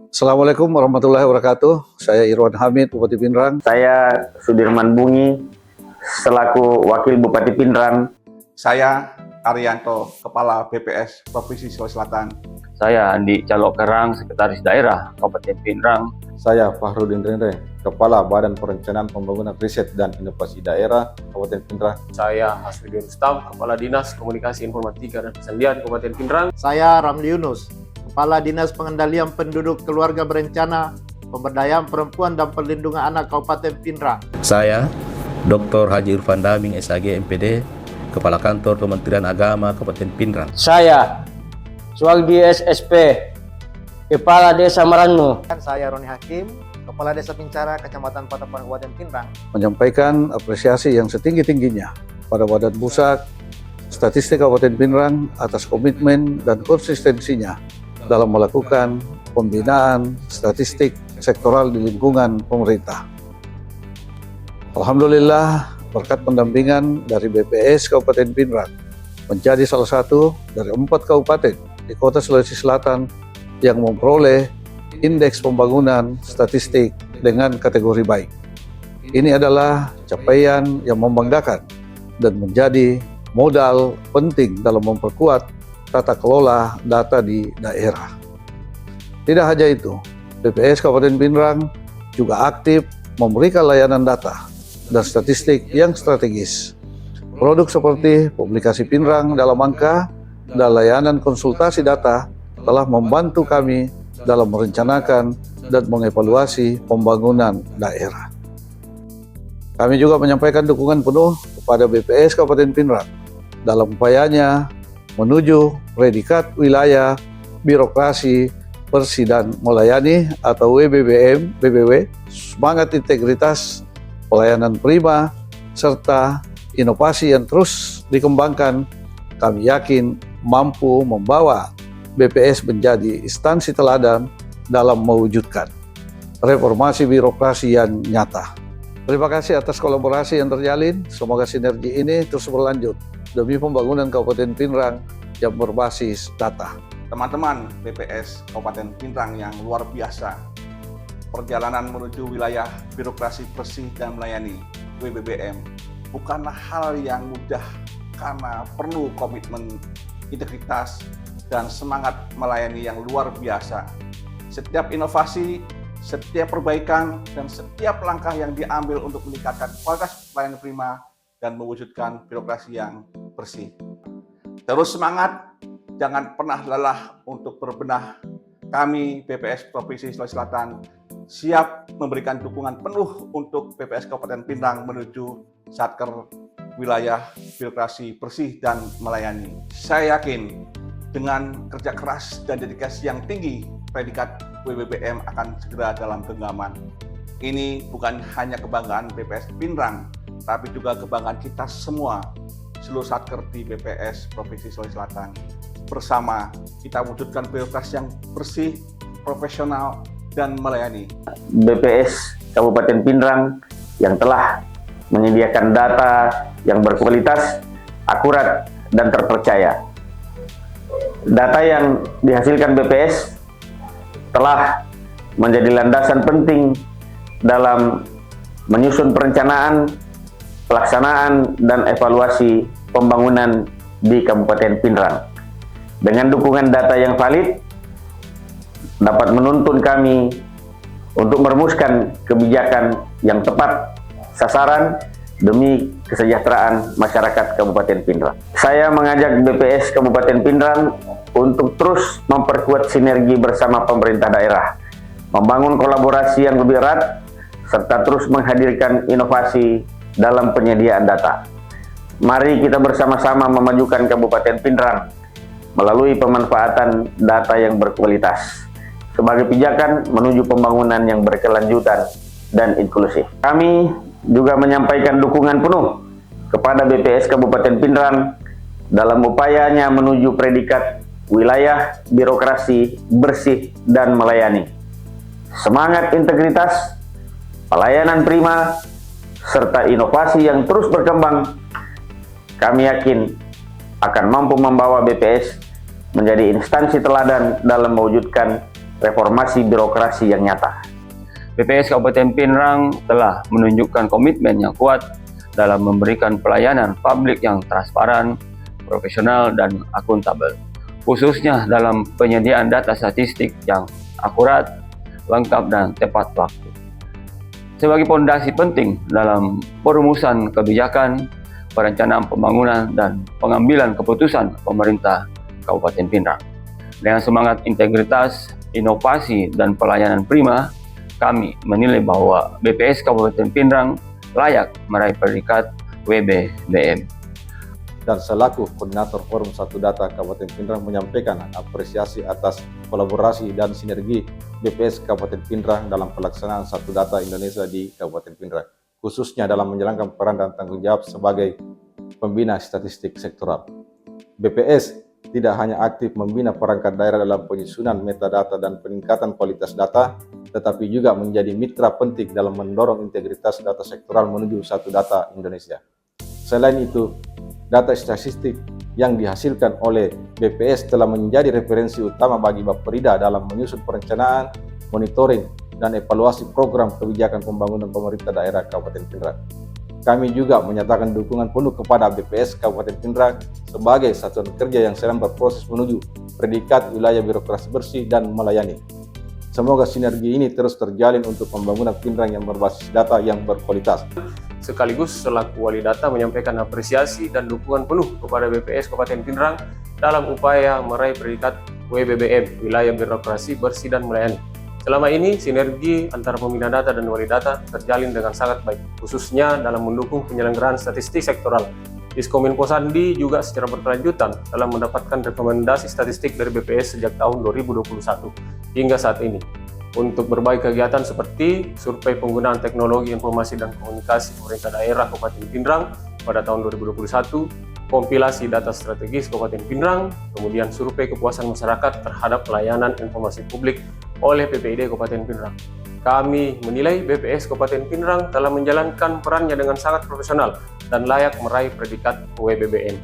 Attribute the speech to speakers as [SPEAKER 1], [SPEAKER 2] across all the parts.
[SPEAKER 1] Assalamualaikum warahmatullahi wabarakatuh. Saya Irwan Hamid, Bupati Pinrang.
[SPEAKER 2] Saya Sudirman Bungi, selaku Wakil Bupati Pinrang.
[SPEAKER 3] Saya Arianto, Kepala BPS Provinsi Sulawesi Selatan.
[SPEAKER 4] Saya Andi Calok Kerang, Sekretaris Daerah Kabupaten Pinrang.
[SPEAKER 5] Saya Fahrudin Renre, Kepala Badan Perencanaan Pembangunan Riset dan Inovasi Daerah Kabupaten Pinrang.
[SPEAKER 6] Saya Hasbudin Rustam, Kepala Dinas Komunikasi Informatika dan Pesandian Kabupaten Pinrang.
[SPEAKER 7] Saya Ramli Yunus, Kepala Dinas Pengendalian Penduduk Keluarga Berencana, Pemberdayaan Perempuan dan Perlindungan Anak Kabupaten Pinrang.
[SPEAKER 8] Saya Dr. Haji Irfan Daming, SAG MPD, Kepala Kantor Kementerian Agama Kabupaten Pinrang.
[SPEAKER 9] Saya Suwaldi SSP, Kepala Desa Marannu.
[SPEAKER 7] Saya Roni Hakim, Kepala Desa Pincara, Kecamatan Patapan, Kabupaten Pinrang.
[SPEAKER 1] Menyampaikan apresiasi yang setinggi-tingginya pada Badan Pusat Statistik Kabupaten Pinrang atas komitmen dan konsistensinya dalam melakukan pembinaan statistik sektoral di lingkungan pemerintah. Alhamdulillah, berkat pendampingan dari BPS Kabupaten Pinrang menjadi salah satu dari 4 kabupaten di Kota Sulawesi Selatan yang memperoleh indeks pembangunan statistik dengan kategori baik. Ini adalah capaian yang membanggakan dan menjadi modal penting dalam memperkuat tata kelola data di daerah. Tidak hanya itu, BPS Kabupaten Pinrang juga aktif memberikan layanan data dan statistik yang strategis. Produk seperti publikasi Pinrang dalam angka dan layanan konsultasi data telah membantu kami dalam merencanakan dan mengevaluasi pembangunan daerah. Kami juga menyampaikan dukungan penuh kepada BPS Kabupaten Pinrang dalam upayanya menuju predikat wilayah birokrasi bersih dan melayani atau WBBM, semangat integritas, pelayanan prima, serta inovasi yang terus dikembangkan. Kami yakin mampu membawa BPS menjadi instansi teladan dalam mewujudkan reformasi birokrasi yang nyata. Terima kasih atas kolaborasi yang terjalin. Semoga sinergi ini terus berlanjut demi pembangunan Kabupaten Pinrang yang berbasis data.
[SPEAKER 3] Teman-teman BPS Kabupaten Pinrang yang luar biasa, perjalanan menuju wilayah birokrasi bersih dan melayani WBBM bukanlah hal yang mudah karena perlu komitmen, integritas, dan semangat melayani yang luar biasa. Setiap inovasi, setiap perbaikan, dan setiap langkah yang diambil untuk meningkatkan kualitas pelayanan prima dan mewujudkan birokrasi yang bersih. Terus semangat, jangan pernah lelah untuk berbenah. Kami BPS Provinsi Sulawesi Selatan siap memberikan dukungan penuh untuk BPS Kabupaten Pinrang menuju Satker wilayah birokrasi bersih dan melayani. Saya yakin dengan kerja keras dan dedikasi yang tinggi, predikat WBBM akan segera dalam genggaman. Ini bukan hanya kebanggaan BPS Pinrang, tapi juga kebanggaan kita semua, seluruh Satker di BPS Provinsi Sulawesi Selatan. Bersama kita wujudkan birokrasi yang bersih, profesional, dan melayani.
[SPEAKER 2] BPS Kabupaten Pinrang yang telah menyediakan data yang berkualitas, akurat, dan terpercaya. Data yang dihasilkan BPS telah menjadi landasan penting dalam menyusun perencanaan, pelaksanaan, dan evaluasi pembangunan di Kabupaten Pinrang. Dengan dukungan data yang valid, dapat menuntun kami untuk merumuskan kebijakan yang tepat sasaran demi kesejahteraan masyarakat Kabupaten Pinrang. Saya mengajak BPS Kabupaten Pinrang untuk terus memperkuat sinergi bersama pemerintah daerah, membangun kolaborasi yang lebih erat, serta terus menghadirkan inovasi dalam penyediaan data. Mari kita bersama-sama memajukan Kabupaten Pinrang melalui pemanfaatan data yang berkualitas sebagai pijakan menuju pembangunan yang berkelanjutan dan inklusif. Kami juga menyampaikan dukungan penuh kepada BPS Kabupaten Pinrang dalam upayanya menuju predikat wilayah birokrasi bersih dan melayani. Semangat integritas, pelayanan prima, serta inovasi yang terus berkembang, kami yakin akan mampu membawa BPS menjadi instansi teladan dalam mewujudkan reformasi birokrasi yang nyata.
[SPEAKER 4] BPS Kabupaten Pinrang telah menunjukkan komitmen yang kuat dalam memberikan pelayanan publik yang transparan, profesional, dan akuntabel, khususnya dalam penyediaan data statistik yang akurat, lengkap, dan tepat waktu. Sebagai fondasi penting dalam perumusan kebijakan, perencanaan pembangunan, dan pengambilan keputusan pemerintah Kabupaten Pinrang. Dengan semangat integritas, inovasi, dan pelayanan prima, kami menilai bahwa BPS Kabupaten Pinrang layak meraih predikat WBBM.
[SPEAKER 5] Dan selaku Koordinator Forum Satu Data Kabupaten Pinrang menyampaikan apresiasi atas kolaborasi dan sinergi BPS Kabupaten Pinrang dalam pelaksanaan Satu Data Indonesia di Kabupaten Pinrang, khususnya dalam menjalankan peran dan tanggung jawab sebagai pembina statistik sektoral. BPS tidak hanya aktif membina perangkat daerah dalam penyusunan metadata dan peningkatan kualitas data, tetapi juga menjadi mitra penting dalam mendorong integritas data sektoral menuju Satu Data Indonesia. Selain itu, data statistik yang dihasilkan oleh BPS telah menjadi referensi utama bagi Bapperida dalam menyusun perencanaan, monitoring, dan evaluasi program kebijakan pembangunan pemerintah daerah Kabupaten Pinrang. Kami juga menyatakan dukungan penuh kepada BPS Kabupaten Pinrang sebagai satuan kerja yang sedang berproses menuju predikat wilayah birokrasi bersih dan melayani. Semoga sinergi ini terus terjalin untuk pembangunan Pinrang yang berbasis data yang berkualitas.
[SPEAKER 6] Sekaligus selaku wali data menyampaikan apresiasi dan dukungan penuh kepada BPS Kabupaten Pinrang dalam upaya meraih predikat WBBM, wilayah birokrasi bersih dan melayani. Selama ini, sinergi antara pembina data dan wali data terjalin dengan sangat baik, khususnya dalam mendukung penyelenggaraan statistik sektoral. Diskominfo Sandi juga secara berkelanjutan dalam mendapatkan rekomendasi statistik dari BPS sejak tahun 2021 hingga saat ini untuk berbagai kegiatan seperti survei penggunaan teknologi informasi dan komunikasi pemerintah daerah Kabupaten Pinrang pada tahun 2021, kompilasi data strategis Kabupaten Pinrang, kemudian survei kepuasan masyarakat terhadap pelayanan informasi publik oleh PPID Kabupaten Pinrang. Kami menilai BPS Kabupaten Pinrang telah menjalankan perannya dengan sangat profesional dan layak meraih predikat WBBM.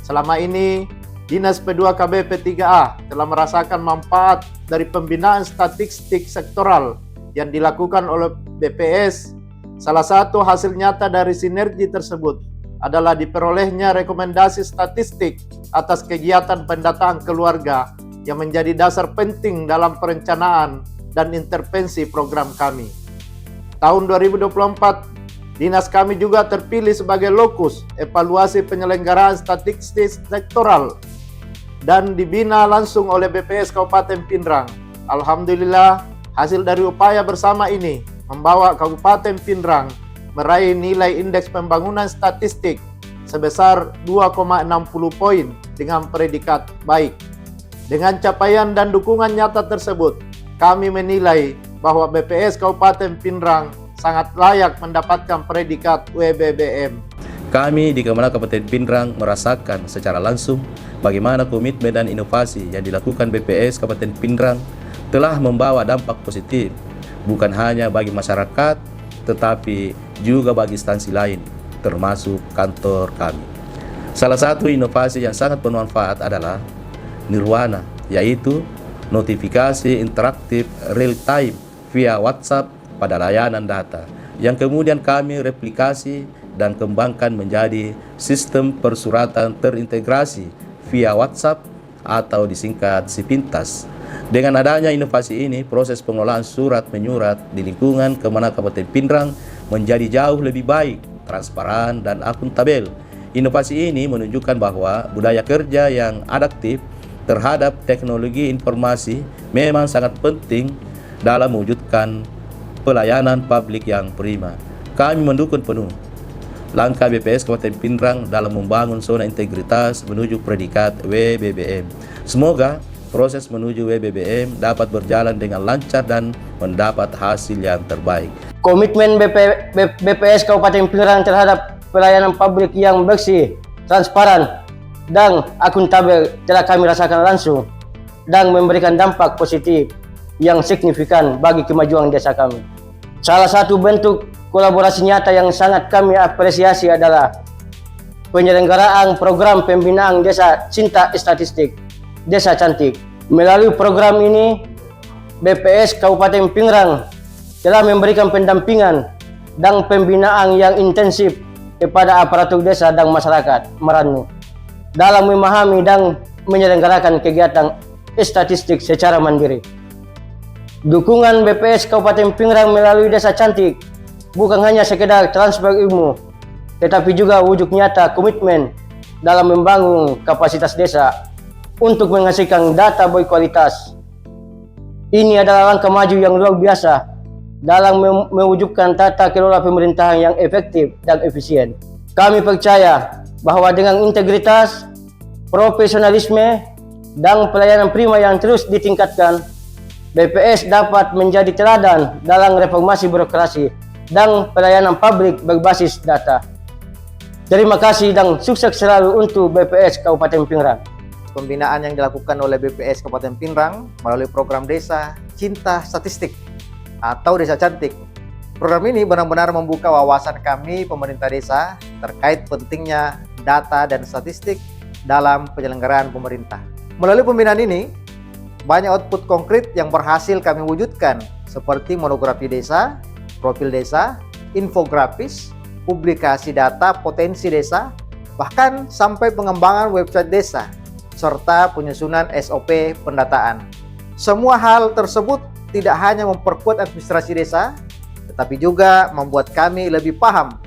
[SPEAKER 7] Selama ini, Dinas P2KB P3A telah merasakan manfaat dari pembinaan statistik sektoral yang dilakukan oleh BPS. Salah satu hasil nyata dari sinergi tersebut adalah diperolehnya rekomendasi statistik atas kegiatan pendataan keluarga yang menjadi dasar penting dalam perencanaan dan intervensi program kami. Tahun 2024, Dinas kami juga terpilih sebagai lokus evaluasi penyelenggaraan statistik sektoral dan dibina langsung oleh BPS Kabupaten Pinrang. Alhamdulillah, hasil dari upaya bersama ini membawa Kabupaten Pinrang meraih nilai indeks pembangunan statistik sebesar 2,60 poin dengan predikat baik. Dengan capaian dan dukungan nyata tersebut, kami menilai bahwa BPS Kabupaten Pinrang sangat layak mendapatkan predikat WBBM.
[SPEAKER 8] Kami di Kemenag Kabupaten Pinrang merasakan secara langsung bagaimana komitmen dan inovasi yang dilakukan BPS Kabupaten Pinrang telah membawa dampak positif, bukan hanya bagi masyarakat, tetapi juga bagi instansi lain, termasuk kantor kami. Salah satu inovasi yang sangat bermanfaat adalah Nirwana, yaitu notifikasi interaktif real-time via WhatsApp pada layanan data, yang kemudian kami replikasi dan kembangkan menjadi sistem persuratan terintegrasi via WhatsApp atau disingkat Sipintas. Dengan adanya inovasi ini, proses pengelolaan surat menyurat di lingkungan Kemenag Kabupaten Pinrang menjadi jauh lebih baik, transparan, dan akuntabel. Inovasi ini menunjukkan bahwa budaya kerja yang adaptif terhadap teknologi informasi memang sangat penting dalam mewujudkan pelayanan publik yang prima. Kami mendukung penuh langkah BPS Kabupaten Pinrang dalam membangun zona integritas menuju predikat WBBM. Semoga proses menuju WBBM dapat berjalan dengan lancar dan mendapat hasil yang terbaik.
[SPEAKER 9] Komitmen BPS Kabupaten Pinrang terhadap pelayanan publik yang bersih, transparan, dan akuntabel telah kami rasakan langsung dan memberikan dampak positif yang signifikan bagi kemajuan desa kami. Salah satu bentuk kolaborasi nyata yang sangat kami apresiasi adalah penyelenggaraan program pembinaan Desa Cinta Statistik, Desa Cantik. Melalui program ini, BPS Kabupaten Pinrang telah memberikan pendampingan dan pembinaan yang intensif kepada aparatur desa dan masyarakat Meranu dalam memahami dan menyelenggarakan kegiatan statistik secara mandiri. Dukungan BPS Kabupaten Pinrang melalui Desa Cantik bukan hanya sekedar transfer ilmu, tetapi juga wujud nyata komitmen dalam membangun kapasitas desa untuk menghasilkan data berkualitas. Ini adalah langkah maju yang luar biasa dalam mewujudkan tata kelola pemerintahan yang efektif dan efisien. Kami percaya bahwa dengan integritas, profesionalisme, dan pelayanan prima yang terus ditingkatkan, BPS dapat menjadi teladan dalam reformasi birokrasi dan pelayanan publik berbasis data. Terima kasih dan sukses selalu untuk BPS Kabupaten Pinrang.
[SPEAKER 7] Pembinaan yang dilakukan oleh BPS Kabupaten Pinrang melalui program Desa Cinta Statistik atau Desa Cantik. Program ini benar-benar membuka wawasan kami pemerintah desa terkait pentingnya data dan statistik dalam penyelenggaraan pemerintah. Melalui pembinaan ini, banyak output konkret yang berhasil kami wujudkan seperti monografi desa, profil desa, infografis, publikasi data potensi desa, bahkan sampai pengembangan website desa, serta penyusunan SOP pendataan. Semua hal tersebut tidak hanya memperkuat administrasi desa, tetapi juga membuat kami lebih paham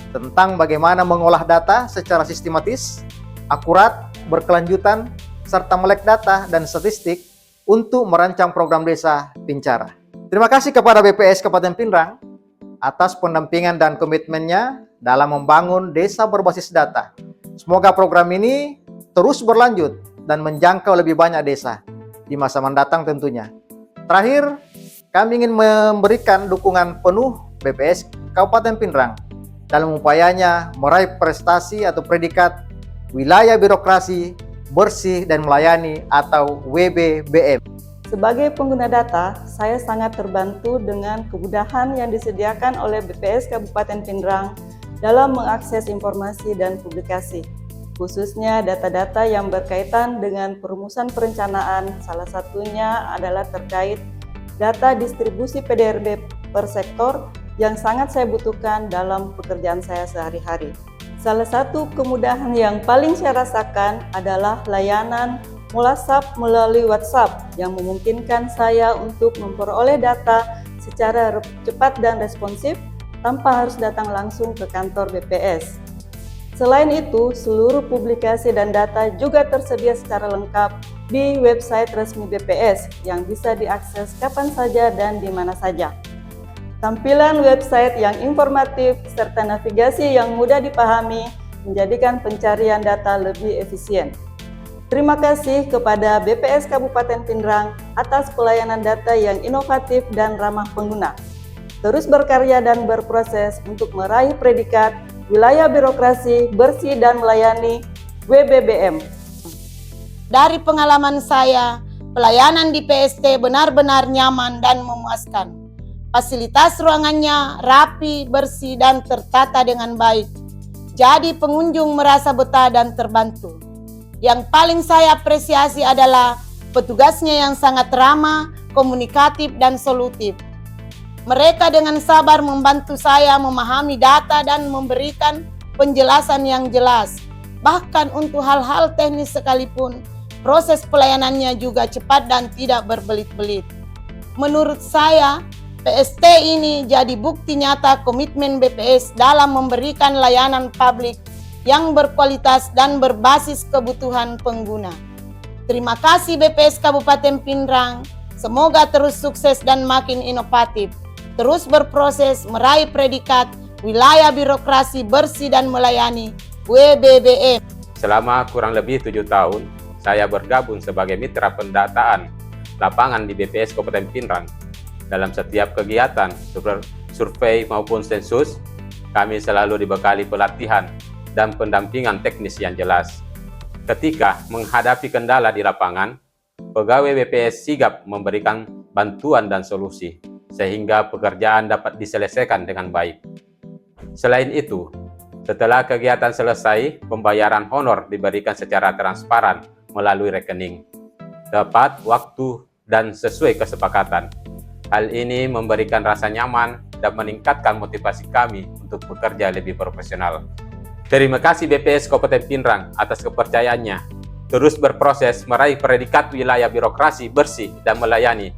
[SPEAKER 7] tentang bagaimana mengolah data secara sistematis, akurat, berkelanjutan, serta melek data dan statistik untuk merancang program desa Pincara. Terima kasih kepada BPS Kabupaten Pinrang atas pendampingan dan komitmennya dalam membangun desa berbasis data. Semoga program ini terus berlanjut dan menjangkau lebih banyak desa di masa mendatang tentunya. Terakhir, kami ingin memberikan dukungan penuh BPS Kabupaten Pinrang dalam upayanya meraih prestasi atau predikat wilayah birokrasi bersih dan melayani atau WBBM.
[SPEAKER 10] Sebagai pengguna data, saya sangat terbantu dengan kemudahan yang disediakan oleh BPS Kabupaten Pinrang dalam mengakses informasi dan publikasi, khususnya data-data yang berkaitan dengan perumusan perencanaan. Salah satunya adalah terkait data distribusi PDRB per sektor yang sangat saya butuhkan dalam pekerjaan saya sehari-hari. Salah satu kemudahan yang paling saya rasakan adalah layanan mulasab melalui WhatsApp yang memungkinkan saya untuk memperoleh data secara cepat dan responsif tanpa harus datang langsung ke kantor BPS. Selain itu, seluruh publikasi dan data juga tersedia secara lengkap di website resmi BPS yang bisa diakses kapan saja dan di mana saja. Tampilan website yang informatif serta navigasi yang mudah dipahami menjadikan pencarian data lebih efisien. Terima kasih kepada BPS Kabupaten Pinrang atas pelayanan data yang inovatif dan ramah pengguna. Terus berkarya dan berproses untuk meraih predikat wilayah birokrasi bersih dan melayani WBBM.
[SPEAKER 11] Dari pengalaman saya, pelayanan di PST benar-benar nyaman dan memuaskan. Fasilitas ruangannya rapi, bersih, dan tertata dengan baik. Jadi pengunjung merasa betah dan terbantu. Yang paling saya apresiasi adalah petugasnya yang sangat ramah, komunikatif, dan solutif. Mereka dengan sabar membantu saya memahami data dan memberikan penjelasan yang jelas. Bahkan untuk hal-hal teknis sekalipun, proses pelayanannya juga cepat dan tidak berbelit-belit. Menurut saya, PST ini jadi bukti nyata komitmen BPS dalam memberikan layanan publik yang berkualitas dan berbasis kebutuhan pengguna. Terima kasih BPS Kabupaten Pinrang, semoga terus sukses dan makin inovatif, terus berproses meraih predikat wilayah birokrasi bersih dan melayani WBBM.
[SPEAKER 12] Selama kurang lebih 7 tahun, saya bergabung sebagai mitra pendataan lapangan di BPS Kabupaten Pinrang. Dalam setiap kegiatan, survei maupun sensus, kami selalu dibekali pelatihan dan pendampingan teknis yang jelas. Ketika menghadapi kendala di lapangan, pegawai BPS sigap memberikan bantuan dan solusi, sehingga pekerjaan dapat diselesaikan dengan baik. Selain itu, setelah kegiatan selesai, pembayaran honor diberikan secara transparan melalui rekening, tepat waktu dan sesuai kesepakatan. Hal ini memberikan rasa nyaman dan meningkatkan motivasi kami untuk bekerja lebih profesional. Terima kasih BPS Kabupaten Pinrang atas kepercayaannya terus berproses meraih predikat wilayah birokrasi bersih dan melayani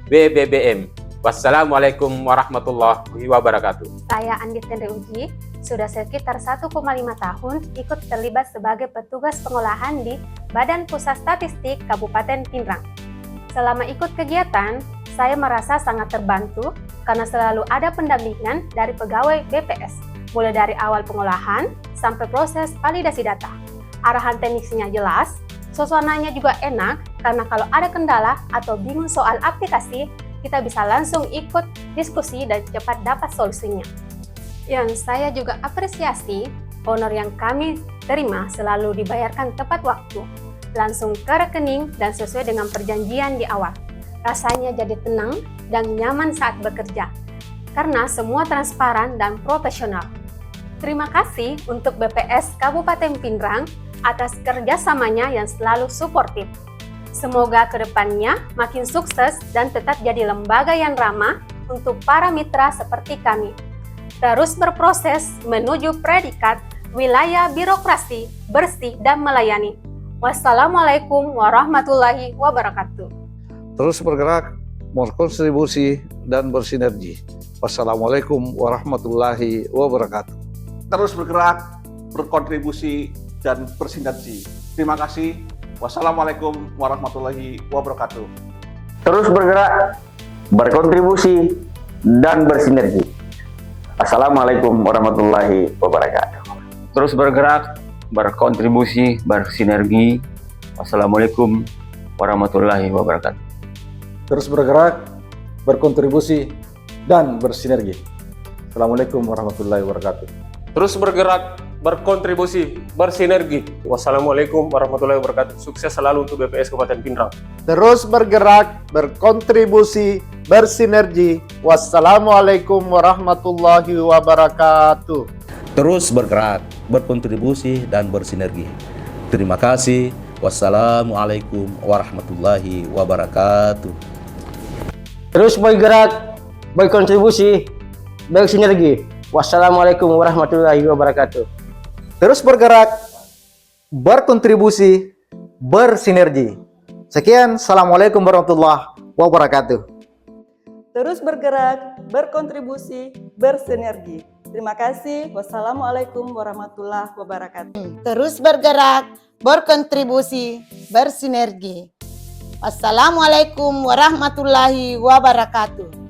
[SPEAKER 12] WBBM. Wassalamualaikum warahmatullahi wabarakatuh.
[SPEAKER 13] Saya Andit Tendre Uji, sudah sekitar 1,5 tahun ikut terlibat sebagai petugas pengolahan di Badan Pusat Statistik Kabupaten Pinrang. Selama ikut kegiatan, saya merasa sangat terbantu karena selalu ada pendampingan dari pegawai BPS, mulai dari awal pengolahan sampai proses validasi data. Arahan teknisnya jelas, suasananya juga enak karena kalau ada kendala atau bingung soal aplikasi, kita bisa langsung ikut diskusi dan cepat dapat solusinya. Yang saya juga apresiasi, honor yang kami terima selalu dibayarkan tepat waktu, langsung ke rekening dan sesuai dengan perjanjian di awal. Rasanya jadi tenang dan nyaman saat bekerja, karena semua transparan dan profesional. Terima kasih untuk BPS Kabupaten Pinrang atas kerjasamanya yang selalu suportif. Semoga kedepannya makin sukses dan tetap jadi lembaga yang ramah untuk para mitra seperti kami. Terus berproses menuju predikat wilayah birokrasi bersih dan melayani. Wassalamualaikum warahmatullahi wabarakatuh.
[SPEAKER 1] Terus bergerak, berkontribusi, dan bersinergi. Wassalamualaikum warahmatullahi wabarakatuh.
[SPEAKER 3] Terus bergerak, berkontribusi, dan bersinergi. Terima kasih. Wassalamualaikum warahmatullahi wabarakatuh.
[SPEAKER 2] Terus bergerak, berkontribusi, dan bersinergi. Assalamualaikum warahmatullahi wabarakatuh.
[SPEAKER 4] Terus bergerak, berkontribusi, bersinergi. Wassalamualaikum warahmatullahi wabarakatuh.
[SPEAKER 5] Terus bergerak, berkontribusi, dan bersinergi. Assalamualaikum warahmatullahi wabarakatuh.
[SPEAKER 6] Terus bergerak, berkontribusi, bersinergi. Wassalamualaikum warahmatullahi wabarakatuh. Sukses selalu untuk BPS Kabupaten Pinrang.
[SPEAKER 7] Terus bergerak, berkontribusi, bersinergi. Wassalamualaikum warahmatullahi wabarakatuh.
[SPEAKER 8] Terus bergerak, berkontribusi, dan bersinergi. Terima kasih. Wassalamualaikum warahmatullahi wabarakatuh.
[SPEAKER 9] Terus bergerak, berkontribusi, bersinergi. Wassalamualaikum warahmatullahi wabarakatuh.
[SPEAKER 7] Terus bergerak, berkontribusi, bersinergi. Sekian, Assalamualaikum warahmatullahi wabarakatuh.
[SPEAKER 10] Terus bergerak, berkontribusi, bersinergi. Terima kasih. Wassalamualaikum warahmatullahi wabarakatuh.
[SPEAKER 11] Terus bergerak, berkontribusi, bersinergi. Wassalamualaikum warahmatullahi wabarakatuh.